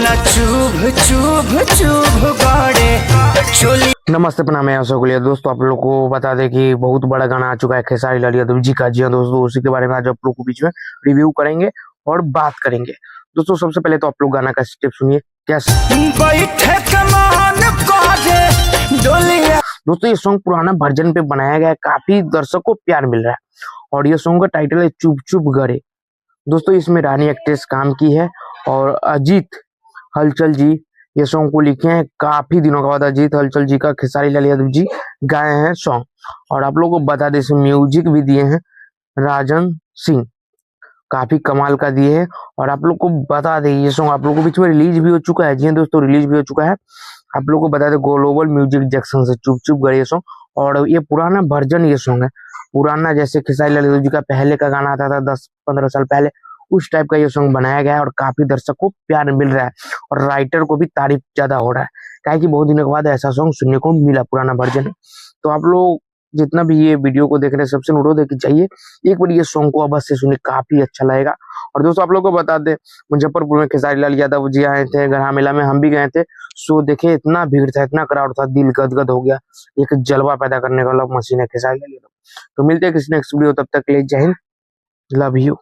चुभ चुभ चुभ गाड़े चोली। नमस्ते, प्रणाम, मैं अशोक लिया। दोस्तों आप लोग को बता दें कि बहुत बड़ा गाना आ चुका है खेसारी लाल यादव जी का। जी हाँ दोस्तों, उसी के बारे में आज आप लोग को बीच में रिव्यू करेंगे और बात करेंगे। दोस्तों सबसे पहले तो आप लोग गाना का स्टेप सुनिए कैसे। दोस्तों ये सॉन्ग पुराना वर्जन पे बनाया गया है, काफी दर्शकों को प्यार मिल रहा है और ये सॉन्ग का टाइटल है चुप चुप गड़े। दोस्तों इसमें रानी एक्ट्रेस काम की है और अजीत हलचल जी ये सॉन्ग को लिखे हैं। काफी दिनों के बाद अजीत हलचल जी का खेसारी लाल यादव जी गाए हैं सॉन्ग। और आप लोगों को बता दें इसमें म्यूजिक भी दिए हैं राजन सिंह, काफी कमाल का दिए हैं। और आप लोग को बता दें ये सॉन्ग आप लोगों को बीच में रिलीज भी हो चुका है। जी हाँ दोस्तों, रिलीज भी हो चुका है। आप लोग को बता दें ग्लोबल म्यूजिक जंक्शन से चुप चुप गड़े सॉन्ग, और ये पुराना वर्जन ये सॉन्ग है। पुराना जैसे खेसारी लाल यादव जी का पहले का गाना आता था 10-15 साल पहले, उस टाइप का ये सॉन्ग बनाया गया है और काफी दर्शक को प्यार मिल रहा है और राइटर को भी तारीफ ज्यादा हो रहा है, क्या कि बहुत दिनों के बाद ऐसा सॉन्ग सुनने को मिला, पुराना वर्जन है। तो आप लोग जितना भी ये वीडियो को देख रहे हैं सबसे अनुरोध है कि चाहिए एक बार ये सॉन्ग को अवश्य सुनिए, काफी अच्छा लगेगा। और दोस्तों आप लोग को बता दें मुजफ्फरपुर में खेसारी लाल यादव जी आए थे, गढ़ा मेला में हम भी गए थे। सो देखे इतना भीड़ था, इतना क्राउड था, दिल गदगद हो गया। एक जलवा पैदा करने वाला मशीन है खेसारी लाल यादव। तो मिलते हैं किसी नेक्स्ट वीडियो, तब तक के लिए जय हिंद, लव यू।